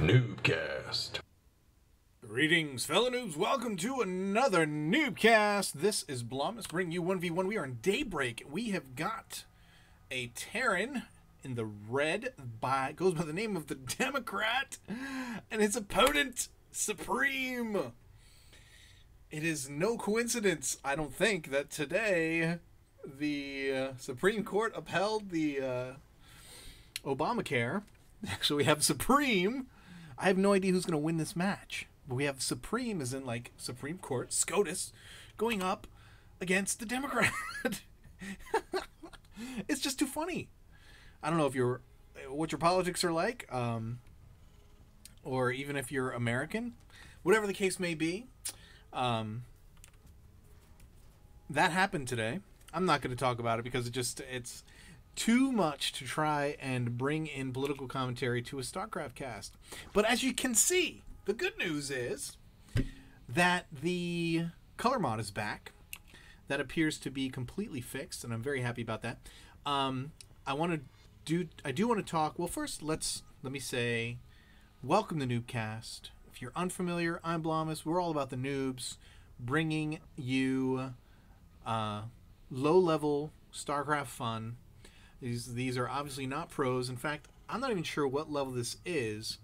NuubCast. Greetings, fellow noobs. Welcome to another NuubCast. This is Blomus bringing you 1v1. We are in Daybreak. We have got a Terran in the red, goes by the name of the Democrat, and his opponent, Supreme. It is no coincidence, I don't think, that today the Supreme Court upheld the Obamacare. Actually, we have Supreme. I have no idea who's going to win this match. But we have Supreme, as in, like, Supreme Court, SCOTUS, going up against the Democrat. It's just too funny. I don't know if what your politics are like, or even if you're American. Whatever the case may be, that happened today. I'm not going to talk about it because it's too much to try and bring in political commentary to a StarCraft cast. But as you can see, the good news is that the color mod is back. That appears to be completely fixed, and I'm very happy about that. I do want to talk. Well, first, let me say, welcome to NuubCast. If you're unfamiliar, I'm Blomus. We're all about the noobs, bringing you low-level StarCraft fun. These are obviously not pros. In fact, I'm not even sure what level this is.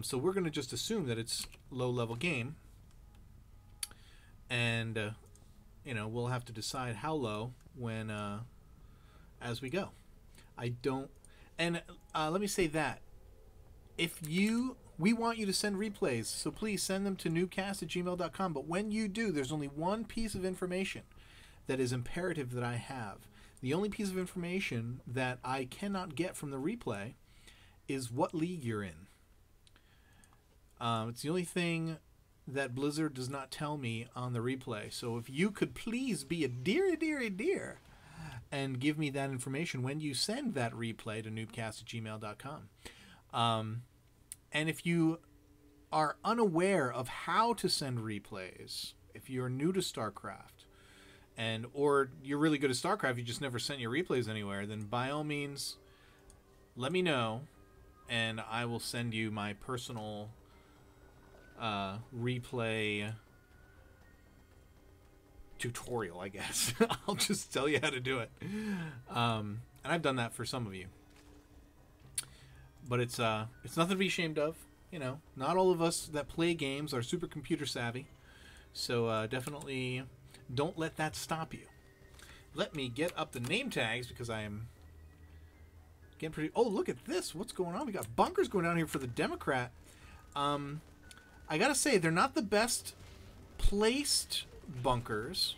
So we're going to just assume that it's low-level game. And, you know, we'll have to decide how low when as we go. Let me say that. We want you to send replays, so please send them to NuubCast@gmail.com. But when you do, there's only one piece of information that is imperative that I have. The only piece of information that I cannot get from the replay is what league you're in. It's the only thing that Blizzard does not tell me on the replay. So if you could please be a dear and give me that information when you send that replay to NuubCast@gmail.com. And if you are unaware of how to send replays, if you're new to StarCraft, or you're really good at StarCraft, you just never sent your replays anywhere, then by all means, let me know, and I will send you my personal replay tutorial, I guess. I'll just tell you how to do it. And I've done that for some of you. But it's nothing to be ashamed of. You know, not all of us that play games are super computer savvy. So definitely don't let that stop you. Let me get up the name tags because I am getting pretty... Oh, look at this. What's going on? We got bunkers going down here for the Democrat. I gotta say, they're not the best placed bunkers.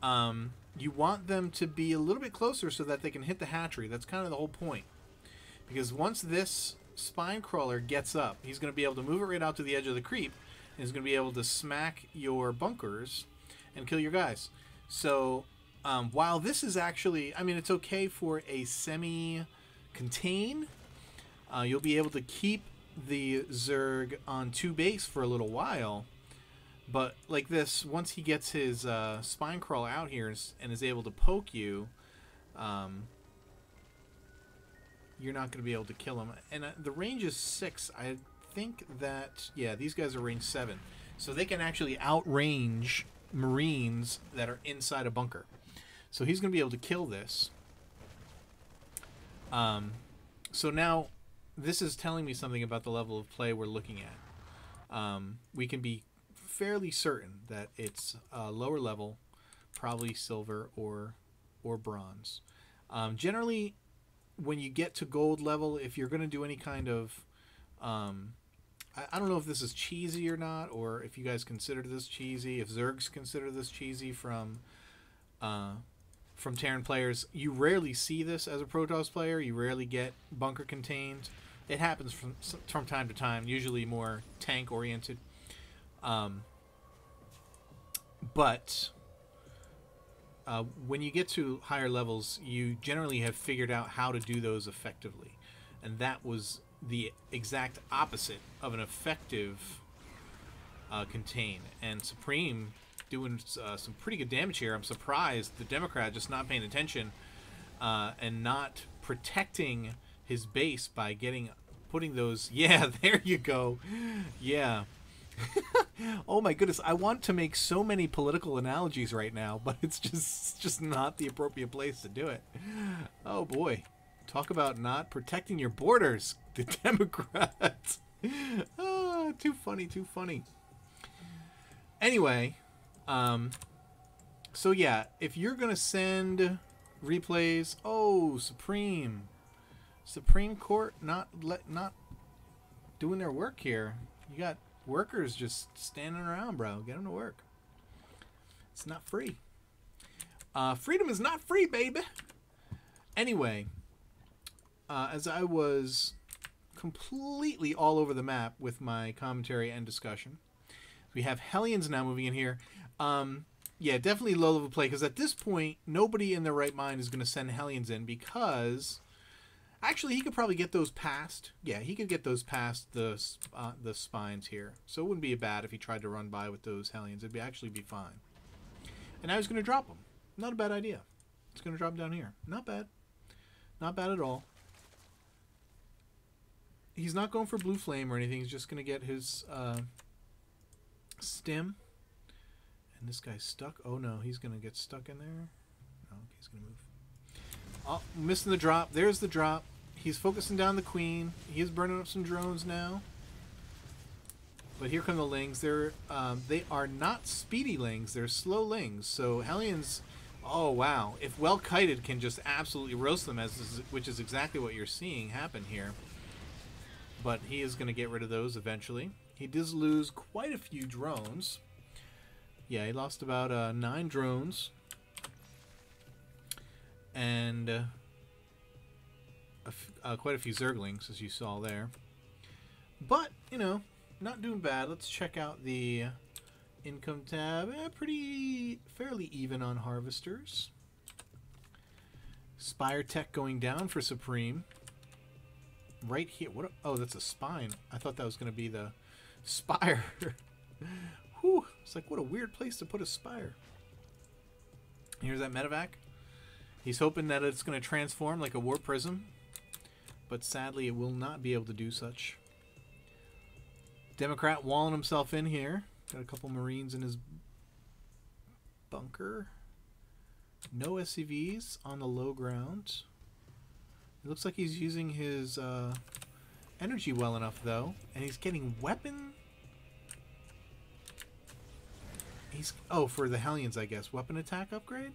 You want them to be a little bit closer so that they can hit the hatchery. That's kind of the whole point. Because once this spine crawler gets up, he's going to be able to move it right out to the edge of the creep, and he's going to be able to smack your bunkers and kill your guys. So while this is actually, I mean, it's okay for a semi-contain, you'll be able to keep the Zerg on 2 base for a little while. But like this, once he gets his spine crawl out here and is able to poke you, you're not going to be able to kill him. And the range is 6. I think that, yeah, these guys are range 7. So they can actually outrange Marines that are inside a bunker. So he's going to be able to kill this. So now this is telling me something about the level of play we're looking at. We can be fairly certain that it's lower level, probably silver or bronze. Generally, when you get to gold level, if you're going to do any kind of... I don't know if this is cheesy or not, or if you guys consider this cheesy, if Zergs consider this cheesy from Terran players. You rarely see this as a Protoss player. You rarely get bunker contained. It happens from time to time, usually more tank oriented. But when you get to higher levels, you generally have figured out how to do those effectively. And that was the exact opposite of an effective contain. And Supreme doing some pretty good damage here. I'm surprised the Democrat just not paying attention and not protecting his base by getting putting those. Yeah, there you go. Yeah. Oh my goodness, I want to make so many political analogies right now, but it's just not the appropriate place to do it. Oh boy. Talk about not protecting your borders, the Democrats. Ah, too funny, too funny. Anyway, so yeah, if you're gonna send replays, oh, Supreme Court not doing their work here. You got workers just standing around, bro. Get them to work. It's not free. Freedom is not free, baby. Anyway, as I was completely all over the map with my commentary and discussion, we have Hellions now moving in here. Yeah, definitely low level play, because at this point, nobody in their right mind is going to send Hellions in, because actually he could probably get those past. Yeah, he could get those past the spines here. So it wouldn't be bad if he tried to run by with those Hellions. It'd actually be fine. And now he's going to drop them. Not a bad idea. It's going to drop down here. Not bad. Not bad at all. He's not going for blue flame or anything. He's just going to get his stim. And this guy's stuck. Oh no, he's going to get stuck in there. No, okay, he's going to move. Oh, missing the drop. There's the drop. He's focusing down the queen. He's burning up some drones now. But here come the lings. They are not speedy lings. They're slow lings. So Hellions, oh wow. If well kited can just absolutely roast them, which is exactly what you're seeing happen here. But he is going to get rid of those eventually. He does lose quite a few drones. Yeah, he lost about 9 drones. And quite a few Zerglings, as you saw there. But, you know, not doing bad. Let's check out the income tab. Fairly even on harvesters. Spire Tech going down for Supreme. Right here. What? Oh, that's a spine. I thought that was going to be the spire. Whew. It's like, what a weird place to put a spire. Here's that medevac. He's hoping that it's going to transform like a war prism, but sadly it will not be able to do such. Democrat walling himself in here. Got a couple Marines in his bunker. No SCVs on the low ground. It looks like he's using his energy well enough, though. And he's getting weapon... Oh, for the Hellions, I guess. Weapon attack upgrade?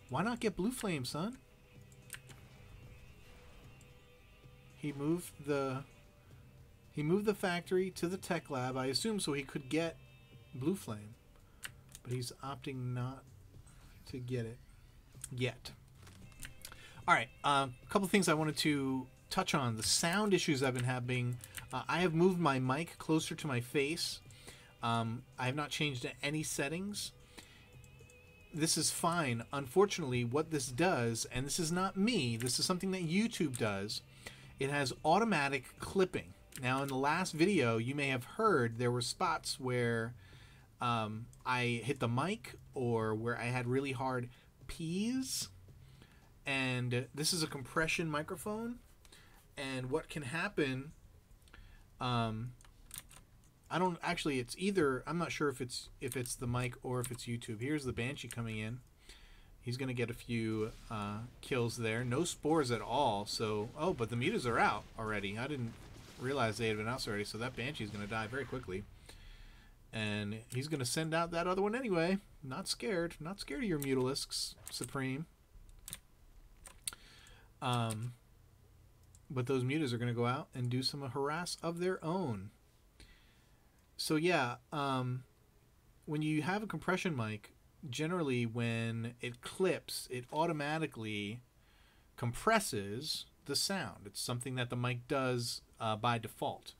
Why not get blue flame, son? He moved the factory to the tech lab, I assume, so he could get blue flame. But he's opting not to get it yet. Alright, a couple things I wanted to touch on. The sound issues I've been having. I have moved my mic closer to my face. I have not changed any settings. This is fine. Unfortunately, what this does, and this is not me, this is something that YouTube does, it has automatic clipping. Now, in the last video, you may have heard there were spots where I hit the mic or where I had really hard P's. And this is a compression microphone. And what can happen... I don't actually. It's either. I'm not sure if it's the mic or if it's YouTube. Here's the Banshee coming in. He's gonna get a few kills there. No spores at all. So but the mutas are out already. I didn't realize they had been out already. So that Banshee's gonna die very quickly. And he's gonna send out that other one anyway. Not scared. Not scared of your Mutalisks, Supreme. But those mutas are gonna go out and do some harass of their own. So yeah, when you have a compression mic, generally when it clips, it automatically compresses the sound. It's something that the mic does by default.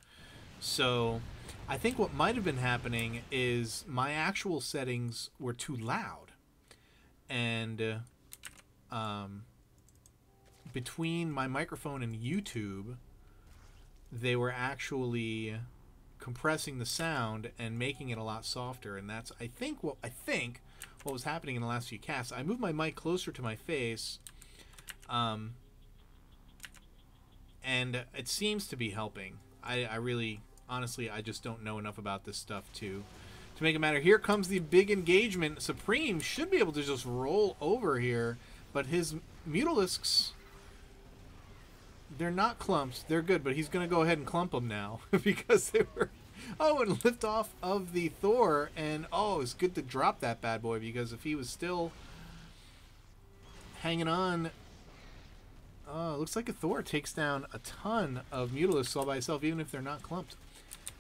So I think what might have been happening is my actual settings were too loud. And between my microphone and YouTube, they were actually... compressing the sound and making it a lot softer, and that's I think what was happening in the last few casts. I moved my mic closer to my face, and it seems to be helping. I really, honestly, I just don't know enough about this stuff to make it matter. Here comes the big engagement. Supreme should be able to just roll over here, but his Mutalisks, they're not clumps. They're good, but he's going to go ahead and clump them now because they were... Oh, and lift off of the Thor, and oh, it's good to drop that bad boy because if he was still hanging on... Oh, it looks like a Thor takes down a ton of Mutalisks all by itself, even if they're not clumped.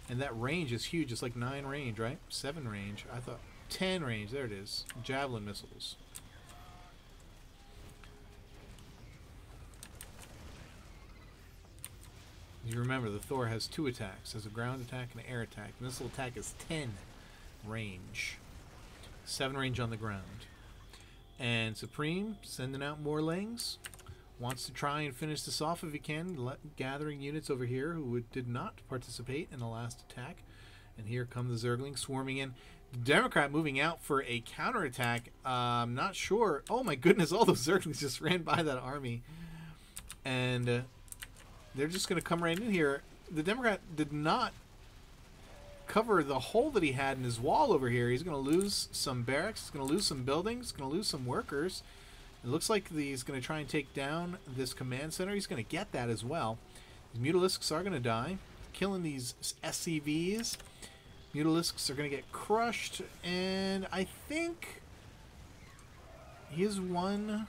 And that range is huge. It's like 9 range, right? 7 range. I thought 10 range. There it is. Javelin missiles. You remember, the Thor has 2 attacks. There's a ground attack and an air attack. Missile attack is 10 range. 7 range on the ground. And Supreme, sending out more Lings. Wants to try and finish this off if he can, gathering units over here who did not participate in the last attack. And here come the Zerglings swarming in. The Democrat moving out for a counterattack. I'm not sure. Oh my goodness, all those Zerglings just ran by that army. And they're just going to come right in here. The Democrat did not cover the hole that he had in his wall over here. He's going to lose some barracks. He's going to lose some buildings. He's going to lose some workers. It looks like he's going to try and take down this command center. He's going to get that as well. These Mutalisks are going to die. Killing these SCVs. Mutalisks are going to get crushed. And I think he has one...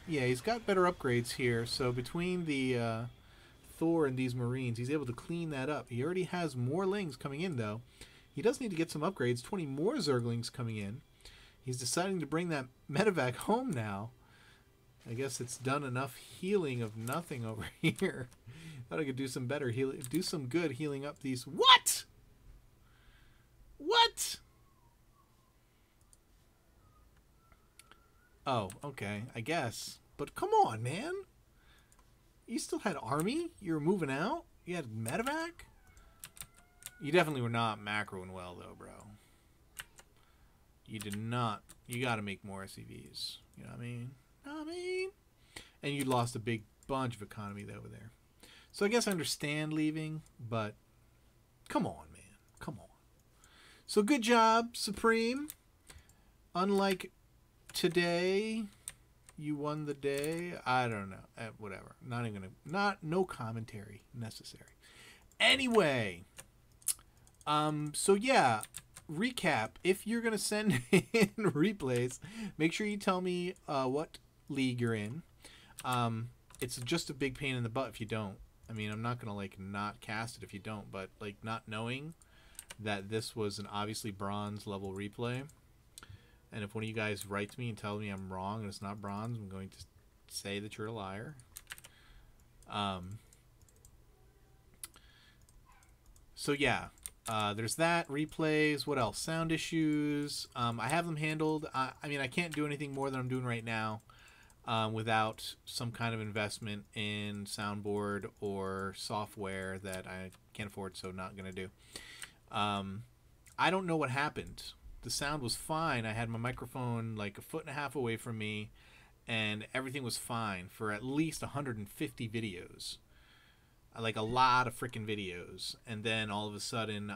Yeah, he's got better upgrades here. So between the Thor and these Marines, he's able to clean that up. He already has more Lings coming in, though. He does need to get some upgrades. 20 more Zerglings coming in. He's deciding to bring that medevac home now. I guess it's done enough healing of nothing over here. Thought I could do some better healing, do some good healing up these. What? What? Oh, okay, I guess. But come on, man. You still had army? You were moving out? You had medevac? You definitely were not macroing well, though, bro. You did not. You got to make more SCVs. You know what I mean? And you lost a big bunch of economy over there. So I guess I understand leaving, but come on, man. Come on. So good job, Supreme. Unlike today, you won the day. I don't know. Whatever. Not even gonna. No commentary necessary. Anyway. So yeah. Recap. If you're gonna send in replays, make sure you tell me what league you're in. It's just a big pain in the butt if you don't. I mean, I'm not gonna like not cast it if you don't, but like not knowing that this was an obviously bronze level replay, and if one of you guys writes me and tells me I'm wrong and it's not bronze, I'm going to say that you're a liar. So yeah. There's that. Replays. What else? Sound issues. I have them handled. I mean, I can't do anything more than I'm doing right now without some kind of investment in soundboard or software that I can't afford, so not going to do. I don't know what happened. The sound was fine. I had my microphone like 1.5 feet away from me, and everything was fine for at least 150 videos. Like a lot of freaking videos, and then all of a sudden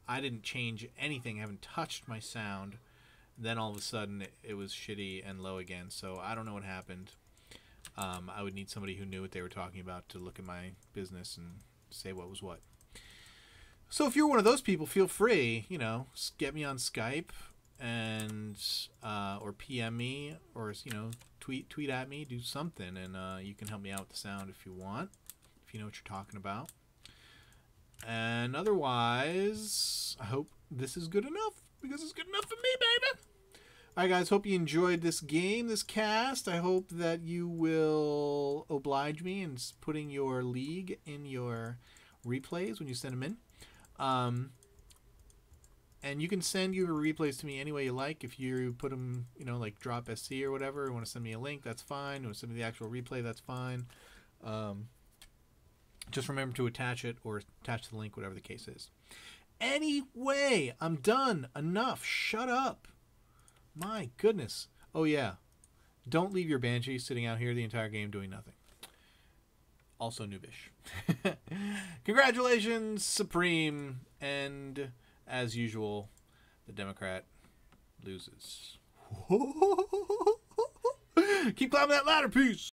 I didn't change anything. I haven't touched my sound. Then all of a sudden it was shitty and low again. So I don't know what happened. I would need somebody who knew what they were talking about to look at my business and say what was what. So if you're one of those people, feel free, you know, get me on Skype and or PM me, or you know, tweet at me, do something, and you can help me out with the sound if you want. If you know what you're talking about. And otherwise, I hope this is good enough, because it's good enough for me, baby. Alright guys, hope you enjoyed this game, this cast. I hope that you will oblige me in putting your league in your replays when you send them in. And you can send your replays to me any way you like. If you put them, you know, like drop SC or whatever, you want to send me a link, that's fine. You want to send me the actual replay, that's fine. Just remember to attach it, or attach the link, whatever the case is. Anyway, I'm done. Enough. Shut up. My goodness. Oh, yeah. Don't leave your Banshee sitting out here the entire game doing nothing. also noobish. Congratulations, Supreme. And as usual, the Democrat loses. Keep climbing that ladder, peace.